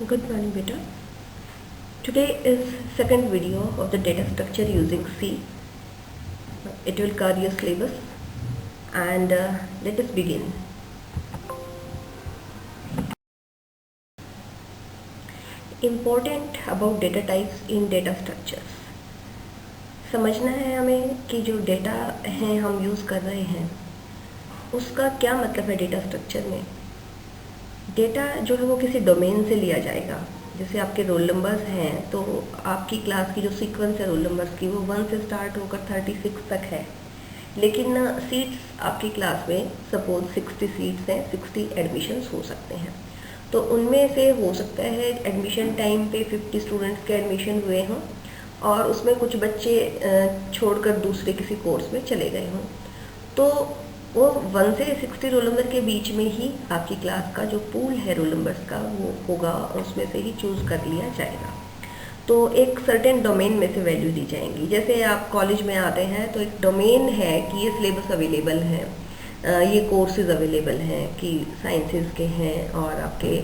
Good morning, beta. Today is second video of the data structure using C. It will cover your syllabus and let us begin. Important about data types in data structures. समझना है हमें कि जो data है हम use कर रहे हैं उसका क्या मतलब है डेटा स्ट्रक्चर में। डेटा जो है वो किसी डोमेन से लिया जाएगा। जैसे आपके रोल नंबर्स हैं तो आपकी क्लास की जो सीक्वेंस है रोल नंबर्स की वो 1 से स्टार्ट होकर 36 तक है, लेकिन सीट्स आपकी क्लास में सपोज 60 सीट्स हैं, 60 एडमिशन्स हो सकते हैं। तो उनमें से हो सकता है एडमिशन टाइम पे 50 स्टूडेंट्स के एडमिशन हुए हों और उसमें कुछ बच्चे छोड़कर दूसरे किसी कोर्स में चले गए हों। तो वो 1 से 60 रोल नंबर के बीच में ही आपकी क्लास का जो पूल है रोल नंबर्स का वो होगा और उसमें से ही चूज़ कर लिया जाएगा। तो एक सर्टेन डोमेन में से वैल्यू दी जाएंगी। जैसे आप कॉलेज में आते हैं तो एक डोमेन है कि ये सिलेबस अवेलेबल है, ये कोर्सेज अवेलेबल हैं कि साइंसेस के हैं और आपके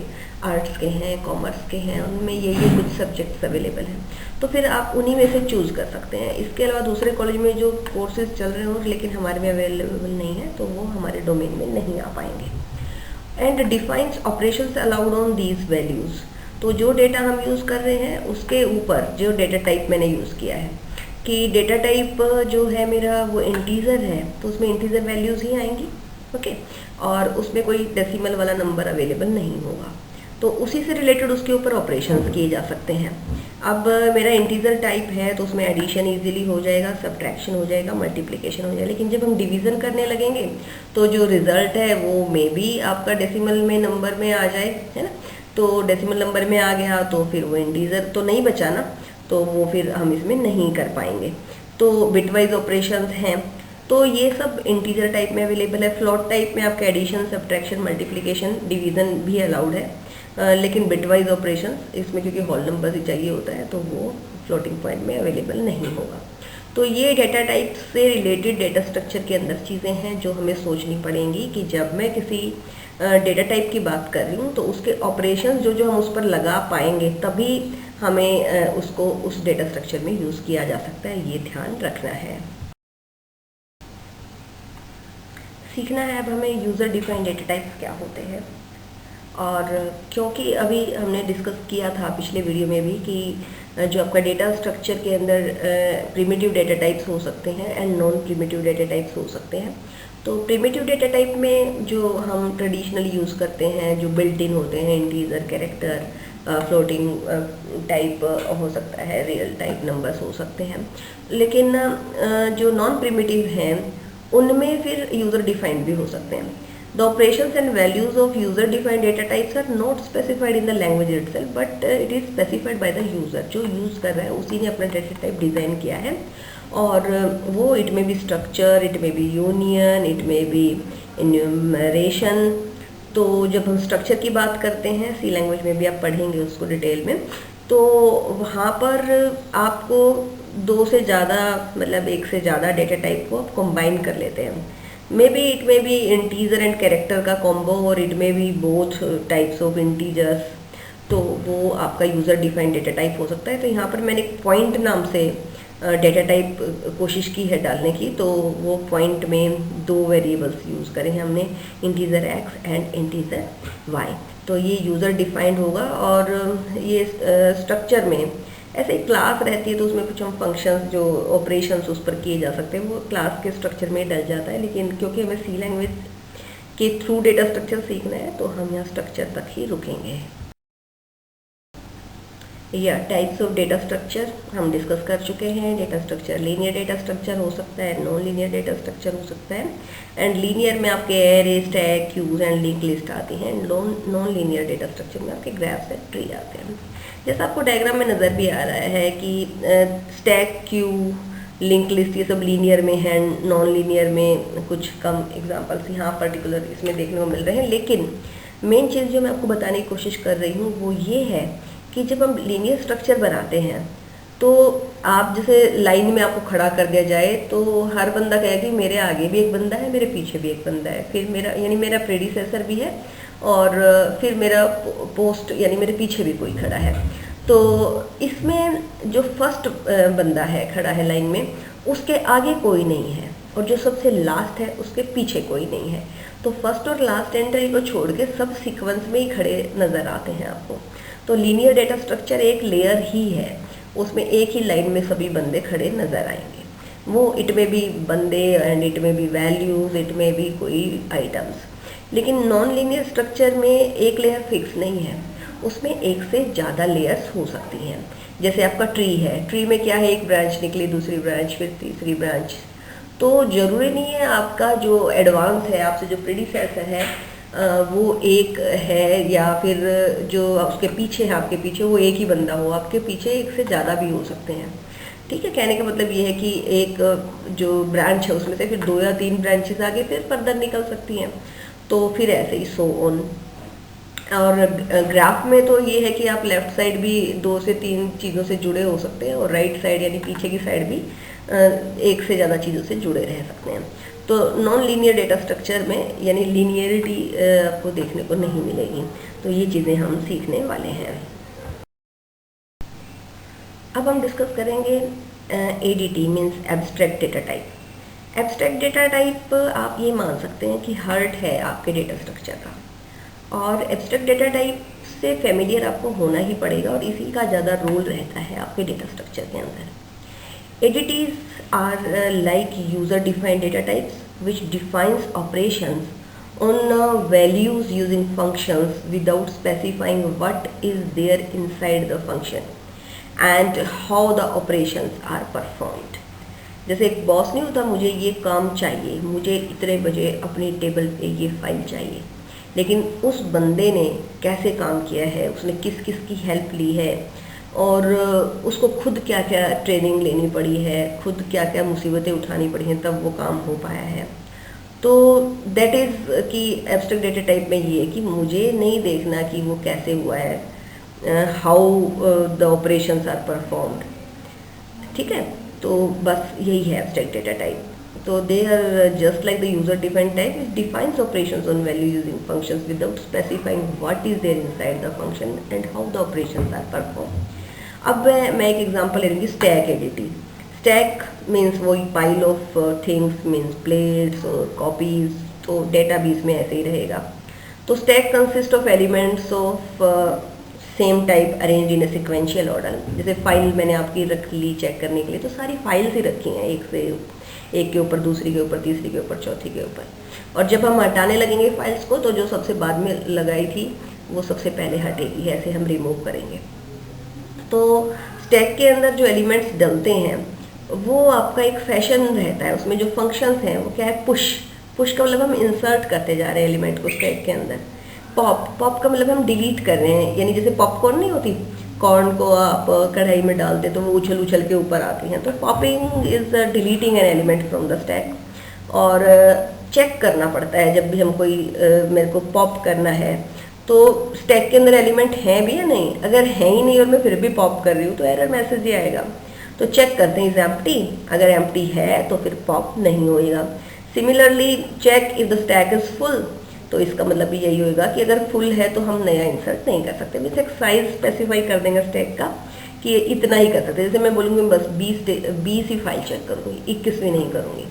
आर्ट्स के हैं, कॉमर्स के हैं, उनमें ये कुछ सब्जेक्ट्स अवेलेबल हैं। तो फिर आप उन्हीं में से चूज़ कर सकते हैं। इसके अलावा दूसरे कॉलेज में जो कोर्सेज चल रहे हो लेकिन हमारे में अवेलेबल नहीं है तो वो हमारे डोमेन में नहीं आ पाएंगे। And defines operations allowed on these values. तो जो डेटा हम यूज़ कर रहे हैं उसके ऊपर जो डेटा टाइप मैंने यूज़ किया है कि डेटा टाइप जो है मेरा वो इंटीजर है तो उसमें इंटीजर वैल्यूज़ ही आएंगी, ओके, और उसमें कोई डेसिमल वाला नंबर अवेलेबल नहीं होगा। तो उसी से रिलेटेड उसके ऊपर ऑपरेशंस किए जा सकते हैं। अब मेरा इंटीजर टाइप है तो उसमें एडिशन इजीली हो जाएगा, सब्ट्रैक्शन हो जाएगा, मल्टीप्लिकेशन हो जाएगा। लेकिन जब हम डिवीज़न करने लगेंगे तो जो रिजल्ट है वो मे बी आपका डेसिमल में नंबर में आ जाए, है ना। तो डेसिमल नंबर में आ गया तो फिर वो इंटीजर तो नहीं बचा ना, तो वो फिर हम इसमें नहीं कर पाएंगे। तो बिटवाइज ऑपरेशंस हैं तो ये सब इंटीजर टाइप में अवेलेबल है। फ्लोट टाइप में आपका एडिशन, सब्ट्रैक्शन, मल्टीप्लिकेशन, डिवीज़न भी अलाउड है, लेकिन बिटवाइज ऑपरेशन इसमें क्योंकि होल नंबर ही चाहिए होता है तो वो फ्लोटिंग पॉइंट में अवेलेबल नहीं होगा। तो ये डेटा टाइप से रिलेटेड डेटा स्ट्रक्चर के अंदर चीज़ें हैं जो हमें सोचनी पड़ेंगी कि जब मैं किसी डेटा टाइप की बात कर रही हूँ तो उसके ऑपरेशन जो हम उस पर लगा पाएंगे तभी हमें उसको उस डेटा स्ट्रक्चर में यूज़ किया जा सकता है। ये ध्यान रखना है। सीखना है अब हमें यूज़र डिफाइंड डेटा टाइप्स क्या होते हैं। और क्योंकि अभी हमने डिस्कस किया था पिछले वीडियो में भी कि जो आपका डेटा स्ट्रक्चर के अंदर प्रिमिटिव डेटा टाइप्स हो सकते हैं and non primitive data types हो सकते हैं। तो प्रिमिटिव डेटा टाइप में जो हम ट्रेडिशनली यूज़ करते हैं जो बिल्ट इन होते हैं इंटीजर, कैरेक्टर, फ्लोटिंग टाइप हो सकता है, रियल टाइप नंबर्स हो सकते हैं। लेकिन जो नॉन प्रिमिटिव हैं उनमें फिर यूज़र डिफाइंड भी हो सकते हैं। The operations and values of user-defined data types are not specified in the language itself, but it is specified by the user। जो यूज़ कर रहा है उसी ने अपना डेटा टाइप डिज़ाइन किया है और वो इट में बी स्ट्रक्चर, इट में बी यूनियन, इट में बी इन्यूमरेशन। तो जब हम स्ट्रक्चर की बात करते हैं सी लैंग्वेज में भी आप पढ़ेंगे उसको डिटेल में, तो वहाँ पर आपको 2 से ज़्यादा मतलब 1 से ज़्यादा डेटा टाइप को आप कंबाइन कर लेते हैं। May be it may be integer and character का कॉम्बो और it may be both types of integers. तो वो आपका यूज़र डिफाइंड डेटा टाइप हो सकता है। तो यहाँ पर मैंने पॉइंट नाम से डेटा टाइप कोशिश की है डालने की, तो वो पॉइंट में 2 वेरिएबल्स यूज़ करें हैं हमने, integer x and integer y। तो ये यूज़र डिफाइंड होगा और ये स्ट्रक्चर में ऐसे ही क्लास रहती है तो उसमें कुछ हम फंक्शंस जो ऑपरेशंस उस पर किए जा सकते हैं वो क्लास के स्ट्रक्चर में डल जाता है। लेकिन क्योंकि हमें सी लैंग्वेज के थ्रू डेटा स्ट्रक्चर सीखना है तो हम यहाँ स्ट्रक्चर तक ही रुकेंगे। या टाइप्स ऑफ डेटा स्ट्रक्चर हम डिस्कस कर चुके हैं। Data structure linear data structure हो सकता है, नॉन लीनियर डेटा स्ट्रक्चर हो सकता है। एंड लीनियर में आपके array, stack, queues and link list आती हैं। नॉन लीनियर डेटा स्ट्रक्चर में आपके ग्राफ्स एंड ट्री आते हैं। जैसा आपको डायग्राम में नज़र भी आ रहा है कि स्टैक, क्यू, लिंक लिस्ट ये सब लीनियर में है, नॉन लीनियर में कुछ कम एग्जांपल्स यहाँ पर्टिकुलर इसमें देखने को मिल रहे हैं। लेकिन मेन चीज़ जो मैं आपको बताने की कोशिश कर रही हूँ वो ये है कि जब हम लीनियर स्ट्रक्चर बनाते हैं तो आप जैसे लाइन में आपको खड़ा कर दिया जाए तो हर बंदा कहेगा कि मेरे आगे भी एक बंदा है, मेरे पीछे भी एक बंदा है, फिर मेरा यानी मेरा प्रेडिसेसर भी है और फिर मेरा पोस्ट यानी मेरे पीछे भी कोई खड़ा है। तो इसमें जो फर्स्ट बंदा है खड़ा है लाइन में, उसके आगे कोई नहीं है, और जो सबसे लास्ट है उसके पीछे कोई नहीं है। तो फर्स्ट और लास्ट एंट्री को छोड़ के सब सीक्वेंस में ही खड़े नज़र आते हैं आपको। तो लीनियर डेटा स्ट्रक्चर एक लेयर ही है, उसमें एक ही लाइन में सभी बंदे खड़े नज़र आएंगे। वो इट में भी बंदे एंड इट में भी वैल्यूज़, इट में भी कोई आइटम्स। लेकिन नॉन लीनियर स्ट्रक्चर में एक लेयर फिक्स नहीं है, उसमें एक से ज़्यादा लेयर्स हो सकती हैं। जैसे आपका ट्री है, ट्री में क्या है, एक ब्रांच निकली, दूसरी ब्रांच, फिर तीसरी ब्रांच। तो ज़रूरी नहीं है आपका जो एडवांस है, आपसे जो प्रीडिसेसर है वो एक है, या फिर जो उसके पीछे है, आपके पीछे वो एक ही बंदा हो, आपके पीछे एक से ज़्यादा भी हो सकते हैं। ठीक है, कहने का मतलब ये है कि एक जो ब्रांच है उसमें से फिर 2 या 3 ब्रांचेस आगे फिर फर्दर निकल सकती हैं। तो फिर ऐसे ही सो ऑन। और ग्राफ में तो ये है कि आप लेफ्ट साइड भी 2 से 3 चीज़ों से जुड़े हो सकते हैं, और राइट साइड यानी पीछे की साइड भी एक से ज़्यादा चीज़ों से जुड़े रह सकते हैं। तो नॉन लीनियर डेटा स्ट्रक्चर में यानी लीनियरिटी आपको देखने को नहीं मिलेगी। तो ये चीज़ें हम सीखने वाले हैं। अब हम डिस्कस करेंगे ADT means abstract data type. Abstract data type आप ये मान सकते हैं कि हर्ट है आपके डेटा स्ट्रक्चर का, और एब्स्ट्रैक्ट डेटा टाइप से फेमिलियर आपको होना ही पड़ेगा, और इसी का ज़्यादा रोल रहता है आपके डेटा स्ट्रक्चर के अंदर। ADTs are like user defined data types which defines operations on values using functions without specifying what is there inside the function and how the operations are performed. जैसे एक boss नहीं होता, मुझे ये काम चाहिए, मुझे इतने बजे अपनी टेबल पे ये फाइल चाहिए, लेकिन उस बंदे ने कैसे काम किया है, उसने किस किस की हेल्प ली है, और उसको खुद क्या क्या ट्रेनिंग लेनी पड़ी है, खुद क्या क्या मुसीबतें उठानी पड़ी हैं, तब वो काम हो पाया है। तो दैट इज़ कि एब्स्ट्रैक्ट डेटा टाइप में ये है कि मुझे नहीं देखना कि वो कैसे हुआ है, how the operations are performed. ठीक है, तो बस यही है abstract data type. So they are just like the user defined type, which defines operations on value using functions without specifying what is there inside the function and how the operations are performed. अब मैं एक example ले लूँगी stack एडिटी। Stack means वही pile of things, means plates और copies. तो database में ऐसे ही रहेगा। तो stack consist of elements of same type arrange in a sequential order. जैसे फाइल मैंने आपकी रख ली चेक करने के लिए, तो सारी फाइल्स ही रखी हैं, एक के ऊपर, दूसरी के ऊपर, तीसरी के ऊपर, चौथी के ऊपर। और जब हम हटाने लगेंगे फाइल्स को, तो जो सबसे बाद में लगाई थी वो सबसे पहले हटेगी, ऐसे हम रिमूव करेंगे। तो स्टैक के अंदर जो एलिमेंट्स डलते हैं वो आपका एक फैशन रहता है, उसमें जो फंक्शंस हैं वो क्या है, पुश का मतलब हम इंसर्ट करते जा रहे हैं एलिमेंट को स्टैक के अंदर। पॉप का मतलब हम डिलीट कर रहे हैं, यानी जैसे पॉपकॉर्न नहीं होती, कॉर्न को आप कढ़ाई में डालते तो वो उछल उछल के ऊपर आती हैं। तो popping is deleting an element from the stack. और चेक करना पड़ता है जब भी हम कोई मेरे को पॉप करना है, तो स्टैक के अंदर एलिमेंट हैं भी या नहीं। अगर है ही नहीं और मैं फिर भी पॉप कर रही हूँ तो एरर मैसेज ही आएगा। तो चेक करते हैं इज एम्प्टी, अगर एम्प्टी है तो फिर पॉप नहीं होएगा। Similarly check if the stack is full, तो इसका मतलब भी यही होगा कि अगर फुल है तो हम नया इंसर्ट नहीं कर सकते। मीन्स एक साइज स्पेसिफाई कर देंगे स्टैक का कि इतना ही कर सकते। जैसे मैं बोलूँगी बस 20 ही फाइल चेक करूँगी, 21 भी नहीं करूँगी।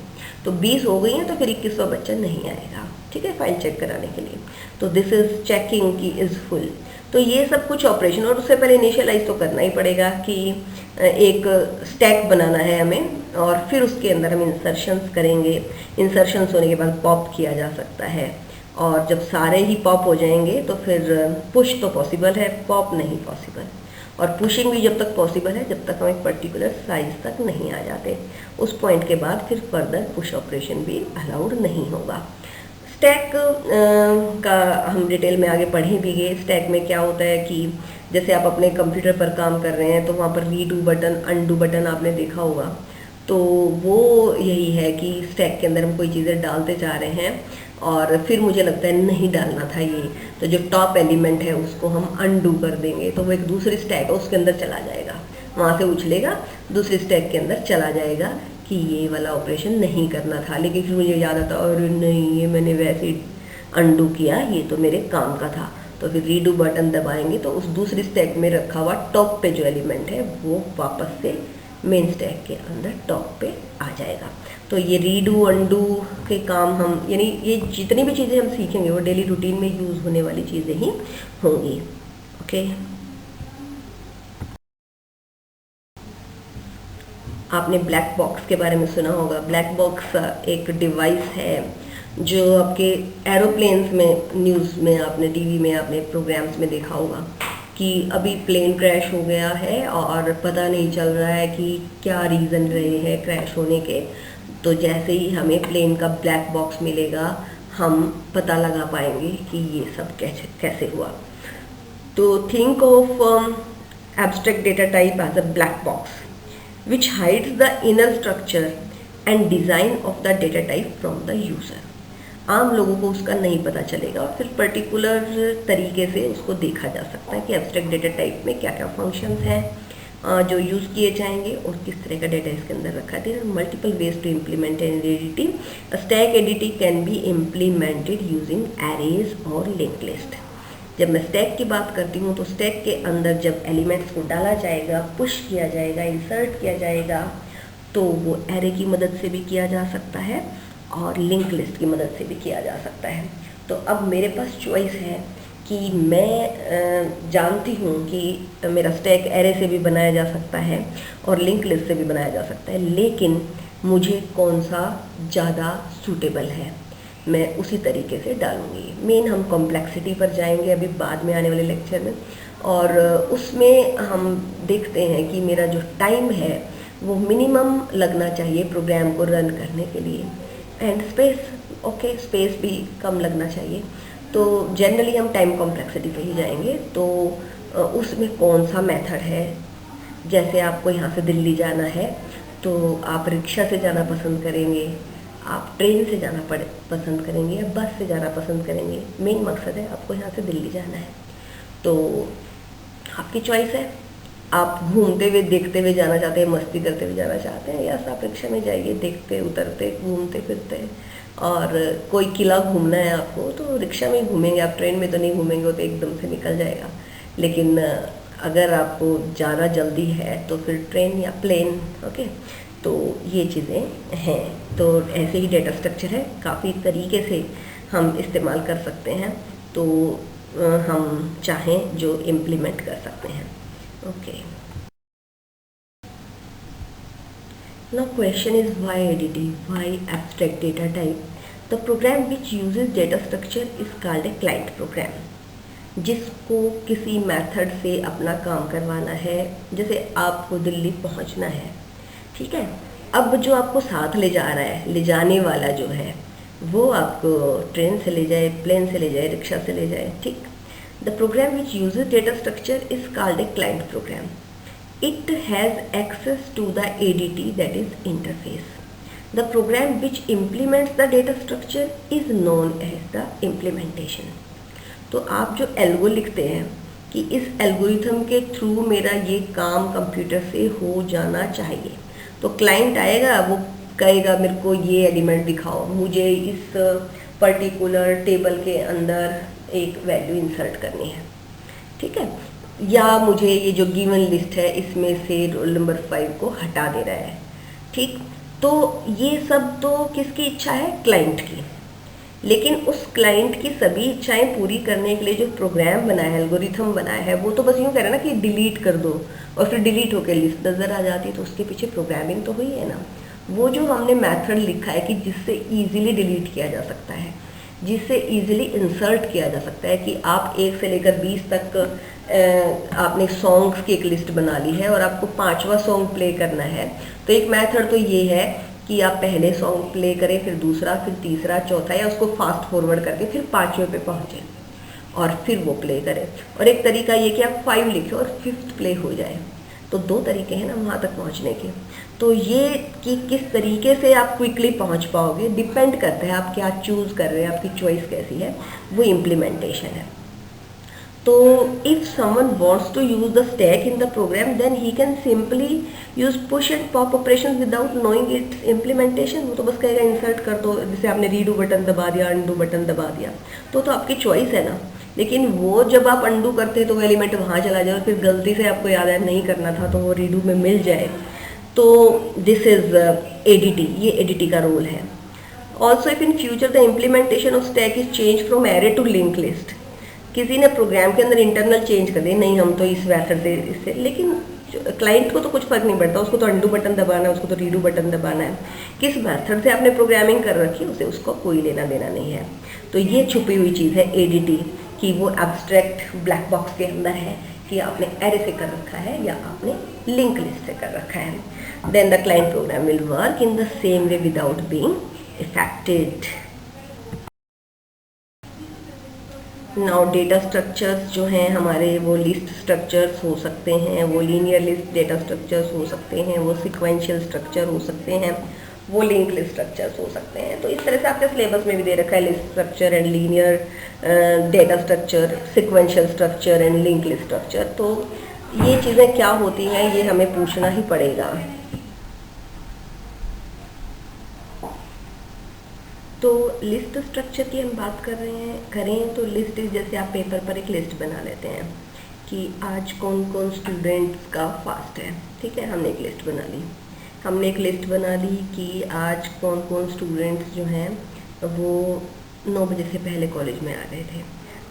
तो 20 हो गई हैं तो फिर 21वां बच्चा नहीं आएगा, ठीक है, फाइल चेक कराने के लिए। तो दिस इज चेकिंग की इज़ फुल। तो ये सब कुछ ऑपरेशन, और उससे पहले इनिशियलाइज तो करना ही पड़ेगा कि एक स्टैक बनाना है हमें, और फिर उसके अंदर हम इंसर्शंस करेंगे। इंसर्शंस होने के बाद पॉप किया जा सकता है, और जब सारे ही पॉप हो जाएंगे तो फिर पुश तो पॉसिबल है, पॉप नहीं पॉसिबल। और पुशिंग भी जब तक पॉसिबल है जब तक हम एक पर्टिकुलर साइज तक नहीं आ जाते। उस पॉइंट के बाद फिर फर्दर पुश ऑपरेशन भी अलाउड नहीं होगा। स्टैक का हम डिटेल में आगे पढ़े भी गए। स्टैक में क्या होता है कि जैसे आप अपने कंप्यूटर पर काम कर रहे हैं तो वहाँ पर रीडू बटन, अनडू बटन आपने देखा होगा। तो वो यही है कि स्टैक के अंदर हम कोई चीज़ें डालते जा रहे हैं और फिर मुझे लगता है नहीं डालना था ये, तो जो टॉप एलिमेंट है उसको हम अनडू कर देंगे, तो वो एक दूसरी स्टैक है उसके अंदर चला जाएगा, वहाँ से उछलेगा दूसरी स्टैक के अंदर चला जाएगा कि ये वाला ऑपरेशन नहीं करना था। लेकिन फिर मुझे याद आता और नहीं, ये मैंने वैसे अनडू किया, ये तो मेरे काम का था। तो फिर रीडू बटन दबाएंगे तो उस दूसरी स्टैक में रखा हुआ टॉप पे जो एलिमेंट है वो वापस से मेन स्टैक के अंदर टॉप पे आ जाएगा। तो ये रीडू अनडू के काम हम, यानी ये जितनी भी चीज़ें हम सीखेंगे वो डेली रूटीन में यूज़ होने वाली चीज़ें ही होंगी। ओके, आपने ब्लैक बॉक्स के बारे में सुना होगा। ब्लैक बॉक्स एक डिवाइस है जो आपके एरोप्लेन्स में, न्यूज़ में, आपने टीवी में, आपने प्रोग्राम्स में देखा होगा कि अभी प्लेन क्रैश हो गया है और पता नहीं चल रहा है कि क्या रीज़न रहे हैं क्रैश होने के। तो जैसे ही हमें प्लेन का ब्लैक बॉक्स मिलेगा हम पता लगा पाएंगे कि ये सब कैसे कैसे हुआ। तो think of abstract data type as a black box which hides the inner structure and design of the data type from the user। आम लोगों को उसका नहीं पता चलेगा और फिर पर्टिकुलर तरीके से उसको देखा जा सकता है कि एब्स्ट्रैक्ट डेटा टाइप में क्या क्या फंक्शंस हैं जो यूज़ किए जाएंगे और किस तरह का डेटा इसके अंदर रखा है। Multiple ways to implement an ADT. Stack ADT can be implemented using arrays और लिंक लिस्ट। जब मैं स्टैक की बात करती हूँ तो स्टैक के अंदर जब एलिमेंट्स को डाला जाएगा, पुश किया जाएगा, इंसर्ट किया जाएगा, तो वो एरे की मदद से भी किया जा सकता है और लिंक लिस्ट की मदद से भी किया जा सकता है। तो अब मेरे पास चॉइस है कि मैं जानती हूँ कि मेरा स्टैक एरे से भी बनाया जा सकता है और लिंक लिस्ट से भी बनाया जा सकता है, लेकिन मुझे कौन सा ज़्यादा सूटेबल है मैं उसी तरीके से डालूँगी। मेन हम कॉम्प्लेक्सिटी पर जाएंगे अभी बाद में आने वाले लेक्चर में, और उसमें हम देखते हैं कि मेरा जो टाइम है वो मिनिमम लगना चाहिए प्रोग्राम को रन करने के लिए, एंड स्पेस, ओके, स्पेस भी कम लगना चाहिए। तो जनरली हम टाइम कॉम्प्लेक्सिटी पे ही जाएंगे। तो उसमें कौन सा मेथड है, जैसे आपको यहाँ से दिल्ली जाना है तो आप रिक्शा से जाना पसंद करेंगे, आप ट्रेन से जाना पसंद करेंगे या बस से जाना पसंद करेंगे। मेन मकसद है आपको यहाँ से दिल्ली जाना है, तो आपकी चॉइस है। आप घूमते हुए देखते हुए जाना चाहते हैं, मस्ती करते हुए जाना चाहते हैं, या आप रिक्शा में जाइए देखते उतरते घूमते फिरते। और कोई किला घूमना है आपको तो रिक्शा में ही घूमेंगे, आप ट्रेन में तो नहीं घूमेंगे, तो एकदम से निकल जाएगा। लेकिन अगर आपको ज़्यादा जल्दी है तो फिर ट्रेन या प्लेन, ओके। तो ये चीज़ें हैं। तो ऐसे ही डेटा स्ट्रक्चर है, काफ़ी तरीके से हम इस्तेमाल कर सकते हैं, तो हम चाहें जो इम्प्लीमेंट कर सकते हैं। Okay, now question is why ADT, why abstract data type? The program which uses data structure is called a client program। जिसको किसी मेथड से अपना काम करवाना है, जैसे आपको दिल्ली पहुंचना है, ठीक है। अब जो आपको साथ ले जा रहा है, ले जाने वाला जो है वो आपको ट्रेन से ले जाए, प्लेन से ले जाए, रिक्शा से ले जाए, ठीक। The program which uses data structure is called a client program. It has access to the ADT, that is interface. The program which implements the data structure is known as the implementation। तो आप जो algo लिखते हैं कि इस algorithm के through मेरा ये काम कंप्यूटर से हो जाना चाहिए, तो क्लाइंट आएगा, वो कहेगा मेरे को ये एलिमेंट दिखाओ, मुझे इस पर्टिकुलर टेबल के अंदर एक वैल्यू इंसर्ट करनी है, ठीक है, या मुझे ये जो गिवन लिस्ट है इसमें से रोल नंबर 5 को हटा दे रहा है, ठीक। तो ये सब तो किसकी इच्छा है? क्लाइंट की। लेकिन उस क्लाइंट की सभी इच्छाएं पूरी करने के लिए जो प्रोग्राम बनाया है, एल्गोरिथम बनाया है, वो तो बस यूँ कह रहे हैं ना कि डिलीट कर दो, और फिर डिलीट होकर लिस्ट नज़र आ जाती है, तो उसके पीछे प्रोग्रामिंग तो हुई है ना। वो जो हमने मेथड लिखा है कि जिससे ईजिली डिलीट किया जा सकता है, जिससे ईजिली इंसर्ट किया जा सकता है, कि आप 1 से लेकर 20 तक आपने सॉन्ग्स की एक लिस्ट बना ली है और आपको 5वां सॉन्ग प्ले करना है, तो एक मेथड तो ये है कि आप पहले सॉन्ग प्ले करें, फिर दूसरा, फिर तीसरा, चौथा, या उसको फास्ट फॉरवर्ड करके फिर 5वें पे पहुँचें और फिर वो प्ले करें। और एक तरीका ये कि आप 5 लिखें और 5th प्ले हो जाए। तो 2 तरीके हैं ना वहाँ तक पहुँचने के। तो ये कि किस तरीके से आप क्विकली पहुँच पाओगे डिपेंड करता है आप क्या चूज़ कर रहे हैं, आपकी चॉइस कैसी है, वो इम्प्लीमेंटेशन है। तो if someone wants to use the stack in the program, then he can simply use push and pop operations without knowing its implementation। वो तो बस कहेगा इंसर्ट कर दो, जैसे आपने रीडू बटन दबा दिया, अनडू बटन दबा दिया, तो आपकी चॉइस है ना। लेकिन वो जब आप अनडू करते हैं तो वो एलिमेंट वहाँ चला जाए, और फिर गलती से आपको याद है नहीं करना था तो वो रीडू में मिल जाए। तो दिस इज एडीटी, ये एडीटी का रोल है। Also if in future the implementation of stack is change from array to link list, किसी ने प्रोग्राम के अंदर इंटरनल चेंज कर दिया, नहीं हम तो इस मेथड से इससे, लेकिन क्लाइंट को तो कुछ फर्क नहीं पड़ता, उसको तो अंडू बटन दबाना है, उसको तो रीडू बटन दबाना है। किस मेथड से आपने प्रोग्रामिंग कर रखी है उसे उसको कोई लेना देना नहीं है। तो ये छुपी हुई चीज़ है एडीटी कि वो एब्स्ट्रैक्ट ब्लैक बॉक्स के अंदर है कि आपने एरे से कर रखा है या आपने लिंक लिस्ट से कर रखा है। Then the client program will work in the same way without being affected. Now data structures जो हैं हमारे, वो लिस्ट स्ट्रक्चर्स हो सकते हैं, वो लीनियर लिस्ट डेटा स्ट्रक्चर्स हो सकते हैं, वो सिक्वेंशियल स्ट्रक्चर हो सकते हैं, वो लिंक लिस्ट स्ट्रक्चर्स हो सकते हैं। तो इस तरह से आपके सिलेबस में भी दे रखा है list structure and linear data structure, sequential structure and link list structure. तो ये चीज़ें क्या होती हैं ये हमें पूछना ही पड़ेगा। तो लिस्ट स्ट्रक्चर की हम बात करें तो लिस्ट जैसे आप पेपर पर एक लिस्ट बना लेते हैं कि आज कौन कौन स्टूडेंट्स का फास्ट है, ठीक है, हमने एक लिस्ट बना ली। हमने एक लिस्ट बना ली कि आज कौन कौन स्टूडेंट्स जो हैं वो 9 बजे से पहले कॉलेज में आ रहे थे।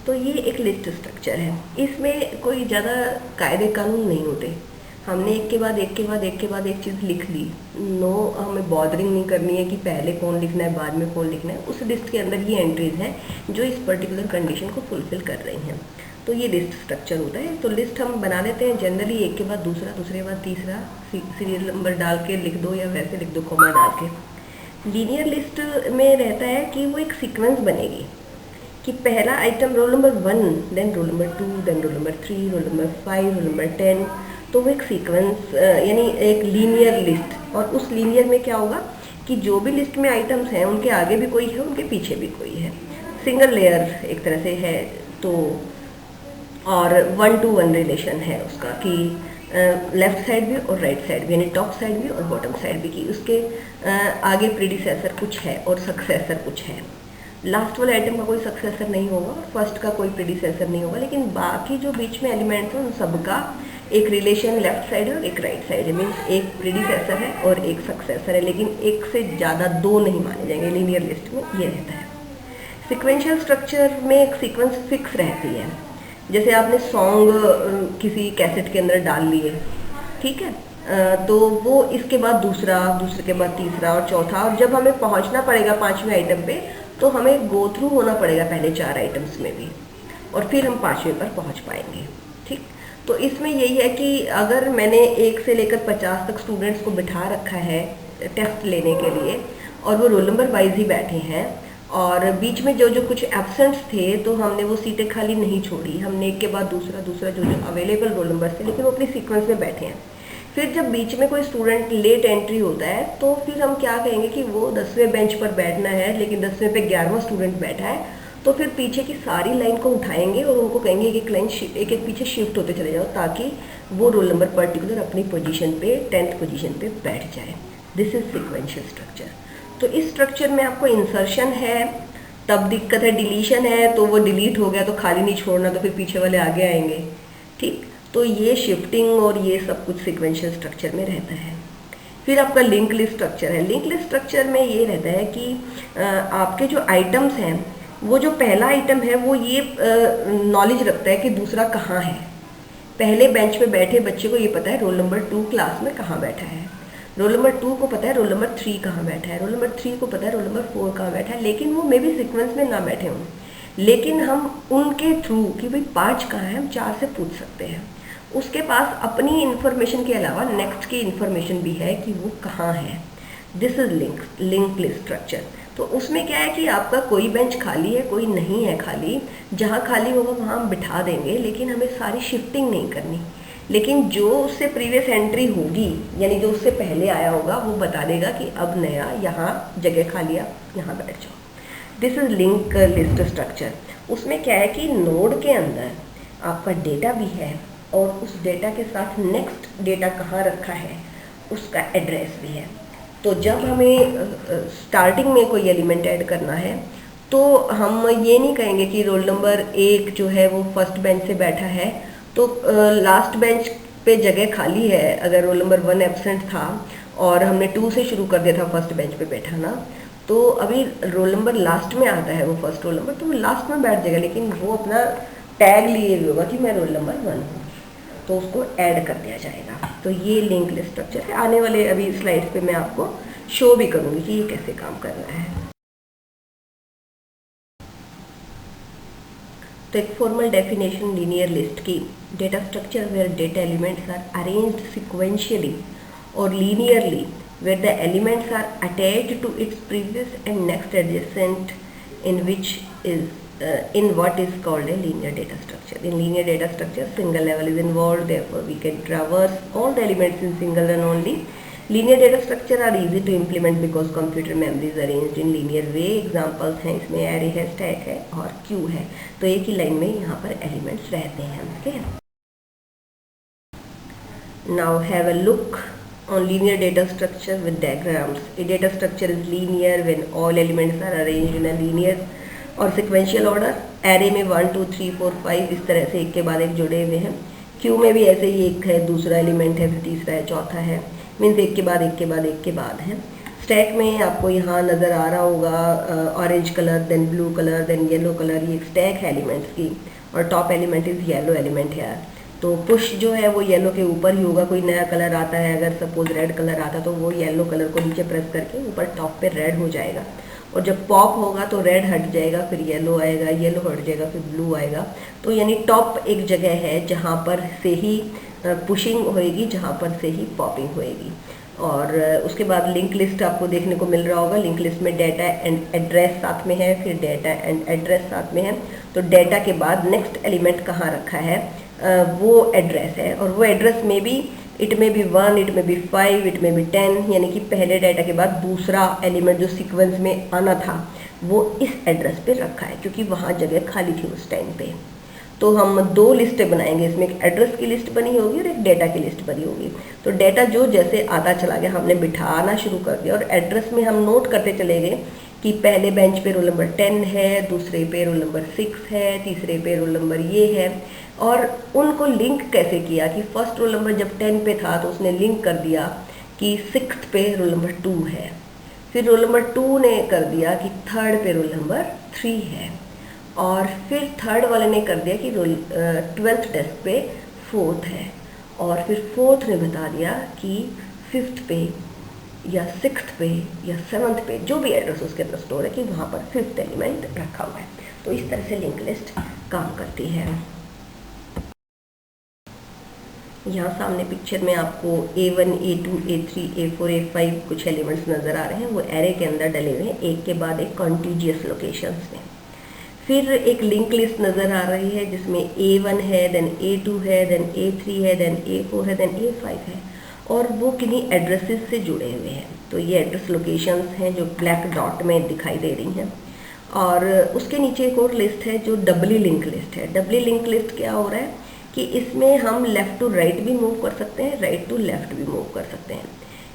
तो ये एक लिस्ट स्ट्रक्चर है, इसमें कोई ज़्यादा कायदे कानून नहीं होते। हमने एक के बाद एक चीज़ लिख ली, नो हमें बॉदरिंग नहीं करनी है कि पहले कौन लिखना है बाद में कौन लिखना है। उस लिस्ट के अंदर ये एंट्रीज हैं जो इस पर्टिकुलर कंडीशन को फुलफिल कर रही हैं। तो ये लिस्ट स्ट्रक्चर होता है। तो लिस्ट हम बना लेते हैं जनरली, एक के बाद दूसरा, दूसरे के बाद तीसरा, सीरियल नंबर डाल के लिख दो या वैसे लिख दो कॉमा डाल के। लीनियर लिस्ट में रहता है कि वो एक सीक्वेंस बनेगी कि पहला item roll number 1, then roll number 2, then roll number 3, roll number 5, roll number 10। तो वो एक सीक्वेंस यानी एक लीनियर लिस्ट। और उस लीनियर में क्या होगा कि जो भी लिस्ट में आइटम्स हैं उनके आगे भी कोई है, उनके पीछे भी कोई है, सिंगल लेयर एक तरह से है। तो और 1 to 1 रिलेशन है उसका कि लेफ्ट साइड भी और राइट साइड भी, यानी टॉप साइड भी और बॉटम साइड भी, कि उसके आगे प्रीडिसेसर कुछ है और सक्सेसर कुछ है। लास्ट वाले आइटम का कोई सक्सेसर नहीं होगा और फर्स्ट का कोई प्रीडिसेसर नहीं होगा, लेकिन बाकी जो बीच में एलिमेंट्स हैं उन सबका एक रिलेशन लेफ्ट साइड है और एक राइट साइड है। मीन्स एक प्रीडिसेसर है और एक सक्सेसर है, लेकिन एक से ज़्यादा 2 नहीं माने जाएंगे। लीनियर लिस्ट में ये रहता है। सिक्वेंशियल स्ट्रक्चर में एक सीक्वेंस फिक्स रहती है। जैसे आपने सॉन्ग किसी कैसेट के अंदर डाल लिए, ठीक है, तो वो इसके बाद दूसरा, दूसरे के बाद तीसरा और चौथा, और जब हमें पहुंचना पड़ेगा 5वें आइटम पे तो हमें गो थ्रू होना पड़ेगा पहले 4 आइटम्स में भी, और फिर हम 5वें पर पहुंच पाएंगे। ठीक, तो इसमें यही है कि अगर मैंने 1 से लेकर 50 तक स्टूडेंट्स को बिठा रखा है टेस्ट लेने के लिए और वो रोल नंबर वाइज ही बैठे हैं, और बीच में जो जो कुछ एब्सेंट्स थे तो हमने वो सीटें खाली नहीं छोड़ी, हमने एक के बाद दूसरा दूसरा जो जो अवेलेबल रोल नंबर थे, लेकिन वो अपनी सीक्वेंस में बैठे हैं। फिर जब बीच में कोई स्टूडेंट लेट एंट्री होता है तो फिर हम क्या कहेंगे कि वो 10वें बेंच पर बैठना है, लेकिन 10वें पे 11वां स्टूडेंट बैठा है, तो फिर पीछे की सारी लाइन को उठाएंगे और उनको कहेंगे कि लाइन एक एक पीछे शिफ्ट होते चले जाओ, ताकि वो रोल नंबर पर्टिकुलर अपनी पोजीशन पे 10th पोजीशन पे बैठ जाए। This is sequential structure. तो इस स्ट्रक्चर में आपको इंसर्शन है तब दिक्कत है, डिलीशन है तो वो डिलीट हो गया तो खाली नहीं छोड़ना, तो फिर पीछे वाले आगे आएंगे। ठीक, तो ये शिफ्टिंग और ये सब कुछ सिक्वेंशियल स्ट्रक्चर में रहता है। फिर आपका लिंक लिस्ट स्ट्रक्चर है। लिंक लिस्ट स्ट्रक्चर में ये रहता है कि आपके जो आइटम्स हैं, वो जो पहला आइटम है वो ये नॉलेज रखता है कि दूसरा कहाँ है। पहले बेंच पे बैठे बच्चे को ये पता है रोल नंबर 2 क्लास में कहाँ बैठा है, रोल नंबर 2 को पता है रोल नंबर 3 कहाँ बैठा है, रोल नंबर 3 को पता है रोल नंबर 4 कहाँ बैठा है, लेकिन वो मे भी सीक्वेंस में ना बैठे हों, लेकिन हम उनके थ्रू कि भाई 5 कहाँ है हम 4 से पूछ सकते हैं। उसके पास अपनी इन्फॉर्मेशन के अलावा नेक्स्ट की इन्फॉर्मेशन भी है कि वो कहाँ है। This is link list structure. तो उसमें क्या है कि आपका कोई बेंच खाली है, कोई नहीं है खाली, जहाँ खाली होगा वहाँ हम बिठा देंगे, लेकिन हमें सारी शिफ्टिंग नहीं करनी। लेकिन जो उससे प्रीवियस एंट्री होगी, यानी जो उससे पहले आया होगा, वो बता देगा कि अब नया यहाँ जगह खाली है, यहाँ बैठ जाओ। This is link list structure. उसमें क्या है कि नोड के अंदर आपका डेटा भी है और उस डेटा के साथ नेक्स्ट डेटा कहाँ रखा है उसका एड्रेस भी है। तो जब हमें स्टार्टिंग में कोई एलिमेंट ऐड करना है तो हम ये नहीं कहेंगे कि रोल नंबर 1 जो है वो फर्स्ट बेंच से बैठा है तो लास्ट बेंच पे जगह खाली है। अगर रोल नंबर 1 एब्सेंट था और हमने 2 से शुरू कर दिया था फर्स्ट बेंच पे बैठा ना, तो अभी रोल नंबर लास्ट में आता है वो फर्स्ट रोल नंबर, तो वो लास्ट में बैठ जाएगा, लेकिन वो अपना टैग लिए हुए होगा कि मैं रोल नंबर 1 हूँ, तो उसको ऐड कर दिया जाएगा। तो ये लिंक लिस्ट स्ट्रक्चर है। आने वाले अभी स्लाइड्स पे मैं आपको शो भी करूँगी कि ये कैसे काम कर रहा है। तो एक फॉर्मल डेफिनेशन लीनियर लिस्ट की, data structure where data elements are arranged sequentially और linearly where the elements are attached to its previous and next adjacent in which is in what is called a linear data structure. In linear data structure, single level is involved, therefore we can traverse all the elements in single run only. Linear data structure are easy to implement because computer memory is arranged in linear way. Examples हैं इसमें array है, stack है और queue है। तो एक ही line में यहाँ पर elements रहते हैं। Okay? Now have a look on linear data structure with diagrams. A data structure is linear when all elements are arranged in a linear और sequential order. array में 1 2 3 4 5 इस तरह से एक के बाद एक जुड़े हुए हैं। queue में भी ऐसे ही एक है, दूसरा एलिमेंट है, फिर तीसरा है, चौथा है, मीन्स एक के बाद एक के बाद एक के बाद है। स्टैक में आपको यहाँ नज़र आ रहा होगा orange colour, then blue colour, then yellow colour, ये एक स्टैक है एलिमेंट्स की और top element is yellow element है। तो पुश जो है वो येलो के ऊपर ही होगा। कोई नया कलर आता है, अगर सपोज रेड कलर आता तो वो येलो कलर को नीचे प्रेस करके ऊपर टॉप पे रेड हो जाएगा, और जब पॉप होगा तो रेड हट जाएगा, फिर येलो आएगा, येलो हट जाएगा, फिर ब्लू आएगा। तो यानी टॉप एक जगह है जहाँ पर से ही पुशिंग होएगी, जहाँ पर से ही पॉपिंग होएगी। और उसके बाद लिंक लिस्ट आपको देखने को मिल रहा होगा। लिंक लिस्ट में डेटा एंड एड्रेस साथ में है, फिर डेटा एंड एड्रेस साथ में है। तो डेटा के बाद नेक्स्ट एलिमेंट कहाँ रखा है वो एड्रेस है, और वो एड्रेस में भी इट में बी 1, इट में बी 5, इट में बी 10, यानी कि पहले डेटा के बाद दूसरा एलिमेंट जो सीक्वेंस में आना था वो इस एड्रेस पे रखा है, क्योंकि वहाँ जगह खाली थी उस टाइम पे। तो हम 2 लिस्टें बनाएंगे, इसमें एक एड्रेस की लिस्ट बनी होगी और एक डेटा की लिस्ट बनी होगी। तो डेटा जो जैसे आता चला गया हमने बिठाना शुरू कर दिया, और एड्रेस में हम नोट करते चले गए कि पहले बेंच पे रोल नंबर 10 है, दूसरे पे रोल नंबर 6 है, तीसरे पे रोल नंबर ये है। और उनको लिंक कैसे किया कि फर्स्ट रोल नंबर जब 10 पे था तो उसने लिंक कर दिया कि 6th पे रोल नंबर 2 है, फिर रोल नंबर 2 ने कर दिया कि 3rd पे रोल नंबर 3 है, और फिर 3rd वाले ने कर दिया कि 12th डेस्क पे 4th है, और फिर 4th ने बता दिया कि 5th पे या 6th पे या 7th पे जो भी एड्रेस उसके अंदर स्टोर है कि वहाँ पर 5th एलिमेंट रखा हुआ है। तो इस तरह से लिंक लिस्ट काम करती है। यहाँ सामने पिक्चर में आपको A1, A2, A3, A4, A5 कुछ एलिमेंट्स नज़र आ रहे हैं, वो एरे के अंदर डले हुए हैं एक के बाद एक कॉन्टिजियस लोकेशंस में। फिर एक लिंक लिस्ट नज़र आ रही है जिसमें A1 है, देन A2 है, देन A3 है, देन A4 है, देन A5 है, और वो किन्हीं एड्रेसेस से जुड़े हुए हैं। तो ये एड्रेस लोकेशंस हैं जो ब्लैक डॉट में दिखाई दे रही हैं। और उसके नीचे एक और लिस्ट है जो डबली लिंक लिस्ट है। डबली लिंक लिस्ट क्या हो रहा है कि इसमें हम लेफ़्ट टू राइट भी मूव कर सकते हैं, राइट टू लेफ़्ट भी मूव कर सकते हैं।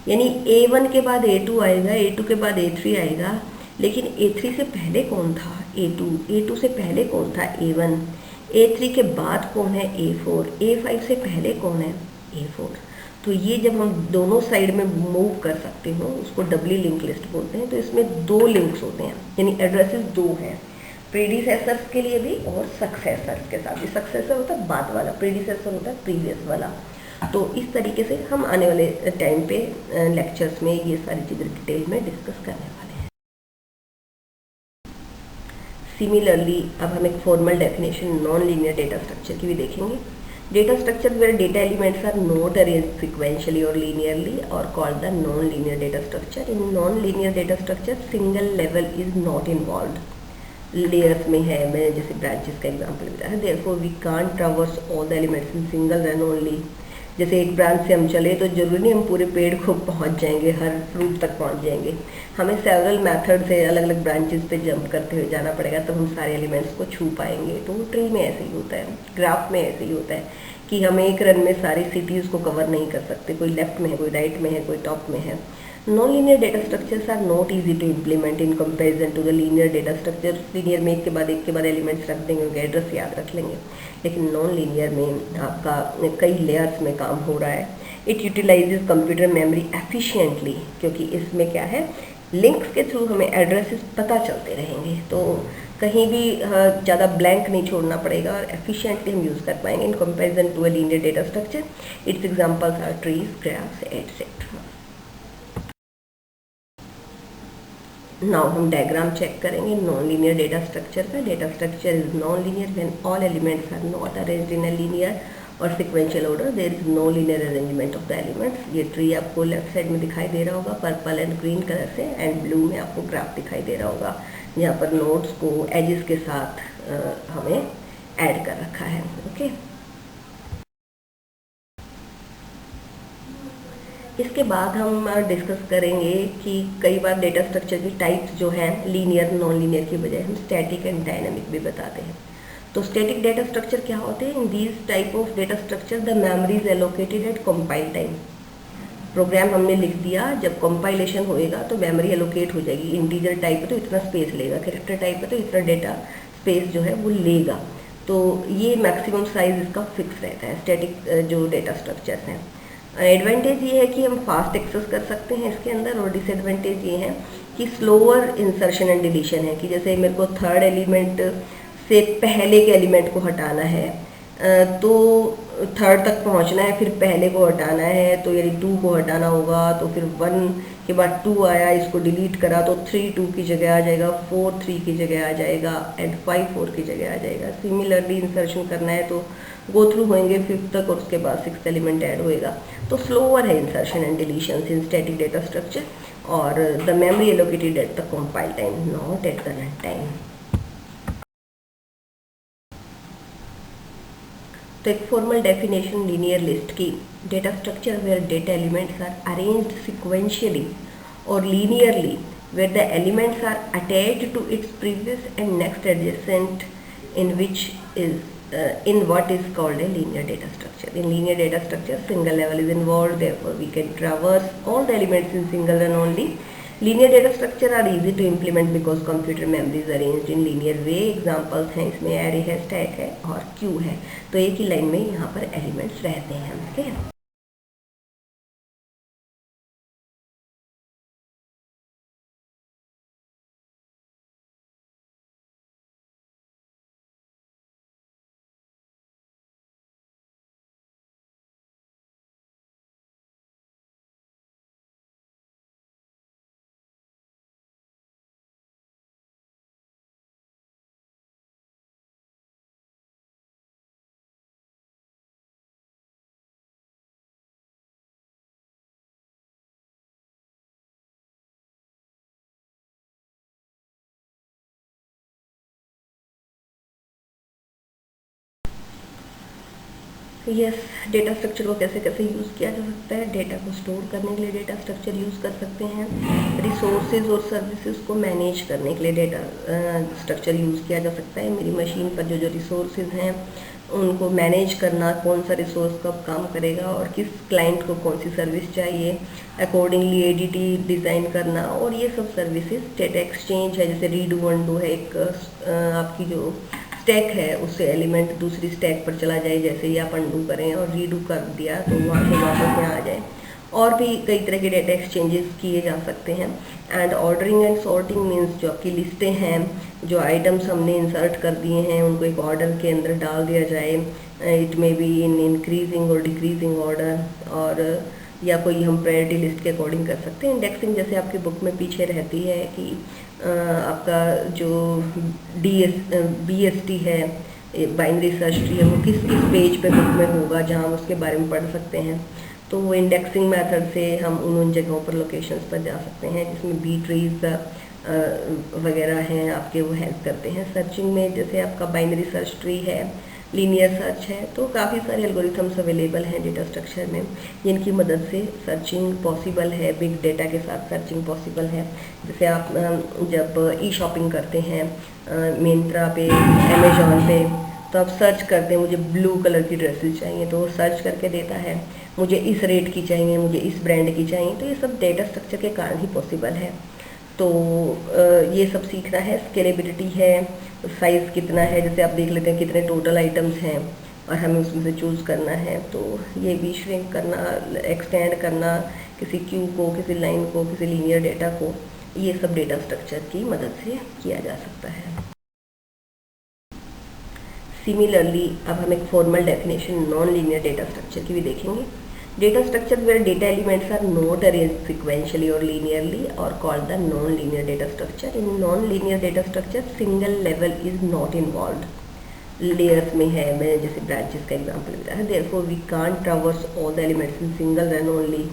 यानी A1 के बाद A2 आएगा, A2 के बाद A3 आएगा, लेकिन A3 से पहले कौन था A2, A2 से पहले कौन था A1, A3 के बाद कौन है A4, A5 से पहले कौन है A4। तो ये जब हम दोनों साइड में मूव कर सकते हो उसको डबली लिंक लिस्ट बोलते हैं। तो इसमें 2 लिंक्स होते हैं, यानी एड्रेसेस 2 हैं, प्रीडिसेसर्स के लिए भी और सक्सेसर्स के साथ भी। सक्सेसर होता है बाद वाला, प्रीडिसेसर होता है प्रीवियस वाला। तो इस तरीके से हम आने वाले टाइम पे लेक्चर्स में ये सारी चीज़ें डिटेल में डिस्कस करने वाले हैं। सिमिलरली अब हम एक formal definition non linear data structure की भी देखेंगे। Data structure where data elements are not arranged sequentially और लीनियरली और called the non linear data structure. In non linear data structure single level is not involved. Layers में है, मैंने जैसे branches का एग्जांपल बताया, therefore we can't traverse all the elements in single run only. जैसे एक branch से हम चले तो जरूरी नहीं हम पूरे पेड़ को पहुंच जाएंगे, हर फ्रूट तक पहुंच जाएंगे। हमें सेवरल मेथड से अलग अलग ब्रांचेस पे जंप करते हुए जाना पड़ेगा, तब हम सारे एलिमेंट्स को छू पाएंगे। तो ट्री में ऐसे ही होता है, ग्राफ में ऐसे ही होता है कि हम एक रन में सारी सिटीज़ को कवर नहीं कर सकते, कोई लेफ्ट में है, कोई राइट में है, कोई टॉप में है। Non linear data structures are not easy to implement in comparison to the linear data structure. Linear में एक के बाद एलिमेंट्स रख देंगे, उनके एड्रेस याद रख लेंगे, लेकिन नॉन लीनियर में आपका कई लेयर्स में काम हो रहा है। It utilises computer memory efficiently, क्योंकि इसमें क्या है, लिंक्स के थ्रू हमें एड्रेसेस पता चलते रहेंगे, तो कहीं भी ज़्यादा ब्लैंक नहीं छोड़ना पड़ेगा और एफिशिएंटली हम यूज़ कर पाएंगे in comparison to a linear data structure. Its examples are trees, graphs etcetera. Now हम डायग्राम चेक करेंगे नॉन लीनियर डेटा स्ट्रक्चर का। Data structure is non linear when all elements are not arranged in a linear और sequential order, there is no linear arrangement of the elements. ये tree आपको left side में दिखाई दे रहा होगा purple and green colour से, and blue में आपको ग्राफ दिखाई दे रहा होगा जहाँ पर नोड्स को एजेस के साथ हमें ऐड कर रखा है। ओके, इसके बाद हम डिस्कस करेंगे कि कई बार डेटा स्ट्रक्चर की टाइप्स जो हैं लीनियर नॉन लीनियर की बजाय हम स्टैटिक एंड डायनामिक भी बताते हैं। तो स्टैटिक डेटा स्ट्रक्चर क्या होते हैं? In these type of data structure the memory is allocated at compile time. Program हमने लिख दिया, जब कंपाइलेशन होएगा तो मेमोरी एलोकेट हो जाएगी। इंटीजर टाइप है तो इतना स्पेस लेगा, कैरेक्टर टाइप है तो इतना डेटा स्पेस जो है वो लेगा। तो ये मैक्सिमम साइज इसका फिक्स रहता है स्टैटिक जो डेटा स्ट्रक्चर्स हैं। एडवांटेज ये है कि हम फास्ट एक्सेस कर सकते हैं इसके अंदर, और डिसएडवांटेज ये है कि स्लोअर इंसर्शन एंड डिलीशन है। कि जैसे मेरे को थर्ड एलिमेंट से पहले के एलिमेंट को हटाना है, तो थर्ड तक पहुंचना है, फिर पहले को हटाना है, तो यदि 2 को हटाना होगा तो फिर 1 के बाद 2 आया, इसको डिलीट करा तो 3 2 की जगह आ जाएगा, 4 3 की जगह आ जाएगा, एंड 5 4 की जगह आ जाएगा। सिमिलरली इंसर्शन करना है तो गो थ्रू होंगे 5th तक और उसके बाद 6th एलिमेंट ऐड होएगा। तो स्लोअर है insertion and deletion in static data structure, और the memory allocated at the compile time, not at the run time. तो एक फॉर्मल डेफिनेशन लीनियर लिस्ट की, data structure where data elements are arranged sequentially और linearly, where the elements are attached to its previous and next adjacent in which is in what is called a linear data structure. In linear data structure, single level is involved, therefore we can traverse all the elements in single run only. Linear data structure are easy to implement because computer memory is arranged in linear way. Examples हैं इसमें array है, stack है और queue है। तो एक ही line में यहाँ पर एलिमेंट्स रहते हैं। ठीक है, यस, डेटा स्ट्रक्चर को कैसे कैसे यूज़ किया जा सकता है। डेटा को स्टोर करने के लिए डेटा स्ट्रक्चर यूज़ कर सकते हैं। रिसोर्सेज और सर्विसेज को मैनेज करने के लिए डेटा स्ट्रक्चर यूज़ किया जा सकता है। मेरी मशीन पर जो रिसोर्सेज हैं उनको मैनेज करना, कौन सा रिसोर्स कब काम करेगा और किस क्लाइंट को कौन सी सर्विस चाहिए, अकॉर्डिंगली एडीटी डिज़ाइन करना, और ये सब सर्विसेज। डेटा एक्सचेंज है, जैसे रीडू अनडू है, एक आपकी जो स्टैक है उससे एलिमेंट दूसरी स्टैक पर चला जाए, जैसे ही आप अनडू करें और रीडू कर दिया तो वहाँ से वापस यहाँ आ जाए। और भी कई तरह के डेटा एक्सचेंजेस किए जा सकते हैं। And ordering and sorting means जो आपकी लिस्टें हैं, जो आइटम्स हमने इंसर्ट कर दिए हैं उनको एक ऑर्डर के अंदर डाल दिया जाए। It may be in increasing और डिक्रीजिंग ऑर्डर, और या कोई हम प्रायोरिटी लिस्ट के अकॉर्डिंग कर सकते हैं। इंडेक्सिंग जैसे आपकी बुक में पीछे रहती है कि आपका जो BST है, बाइनरी सर्च ट्री है, वो किस किस पेज पे बुक में होगा जहाँ हम उसके बारे में पढ़ सकते हैं। तो वो इंडेक्सिंग मेथड से हम उन जगहों पर लोकेशंस पर जा सकते हैं जिसमें बी ट्रीज वगैरह हैं आपके, वो हेल्प करते हैं। सर्चिंग में जैसे आपका बाइनरी सर्च ट्री है लीनियर सर्च है, तो काफ़ी सारे एल्गोरिथम्स अवेलेबल हैं डेटा स्ट्रक्चर में जिनकी मदद से सर्चिंग पॉसिबल है, बिग डेटा के साथ सर्चिंग पॉसिबल है। जैसे आप जब ई शॉपिंग करते हैं मिंत्रा पे, अमेजोन पे, तो आप सर्च करते हैं मुझे ब्लू कलर की ड्रेसेस चाहिए, तो वो सर्च करके देता है मुझे इस रेट की चाहिए, मुझे इस ब्रांड की चाहिए। तो ये सब डेटा स्ट्रक्चर के कारण ही पॉसिबल है। तो ये सब सीखना है, स्केलेबिलिटी है, साइज़ कितना है, जैसे आप देख लेते हैं कितने टोटल आइटम्स हैं और हमें उसमें से चूज़ करना है। तो ये भी श्रिंक करना, एक्सटेंड करना किसी क्यू को, किसी लाइन को, किसी लीनियर डेटा को, ये सब डेटा स्ट्रक्चर की मदद से किया जा सकता है। सिमिलरली अब हम एक formal definition non linear data structure की भी देखेंगे। Data structure where data elements are not arranged sequentially or linearly or called the non-linear data structure. In non-linear data structure, single level is not involved. Layers में है, मैंने जैसे branches का example दिया है, therefore we can't traverse all the elements in single run only.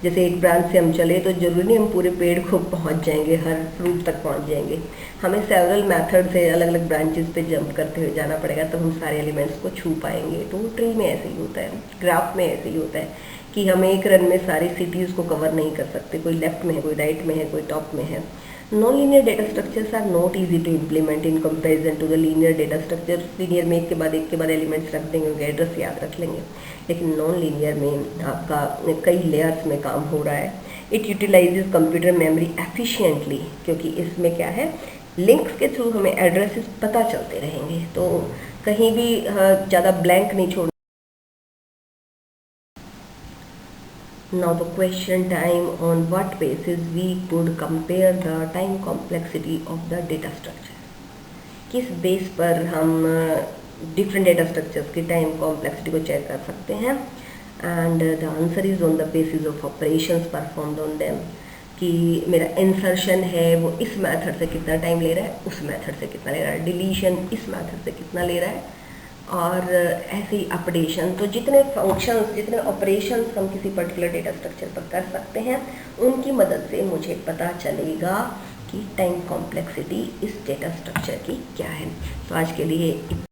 जैसे एक branch से हम चले तो जरूरी नहीं हम पूरे पेड़ को पहुंच जाएंगे, हर फ्रूट तक पहुंच जाएंगे, हमें सेवरल मेथड से अलग अलग ब्रांचेस पे जंप करते हुए जाना पड़ेगा, तब हम सारे एलिमेंट्स को छू पाएंगे। तो ट्री में ऐसे ही होता है, ग्राफ में ऐसे ही होता है कि हम एक रन में सारी सिटीज़ को कवर नहीं कर सकते, कोई लेफ्ट में है, कोई राइट में है, कोई टॉप में है। Non linear data structures are not easy to implement in comparison to the linear data structure. Linear में एक के बाद एलिमेंट्स रख देंगे, एड्रेस याद रख लेंगे, लेकिन नॉन लीनियर में आपका कई लेयर्स में काम हो रहा है। It utilises computer memory efficiently, क्योंकि इसमें क्या है, लिंक्स के थ्रू हमें एड्रेसेस पता चलते रहेंगे, तो कहीं भी ज़्यादा ब्लैंक नहीं छोड़। Now the question time, on what basis we could compare the time complexity of the data structure. किस बेस पर हम डिफरेंट डेटा स्ट्रक्चर्स की टाइम कॉम्प्लेक्सिटी को चेक कर सकते हैं। And the answer is on the basis of operations performed on them, कि मेरा इंसर्शन है वो इस मेथड से कितना टाइम ले रहा है, उस मेथड से कितना ले रहा है, डिलीशन इस मेथड से कितना ले रहा है, और ऐसे ही अपडेशन। तो जितने फंक्शंस, जितने ऑपरेशंस हम किसी पर्टिकुलर डेटा स्ट्रक्चर पर कर सकते हैं, उनकी मदद से मुझे पता चलेगा कि टाइम कॉम्प्लेक्सिटी इस डेटा स्ट्रक्चर की क्या है। तो आज के लिए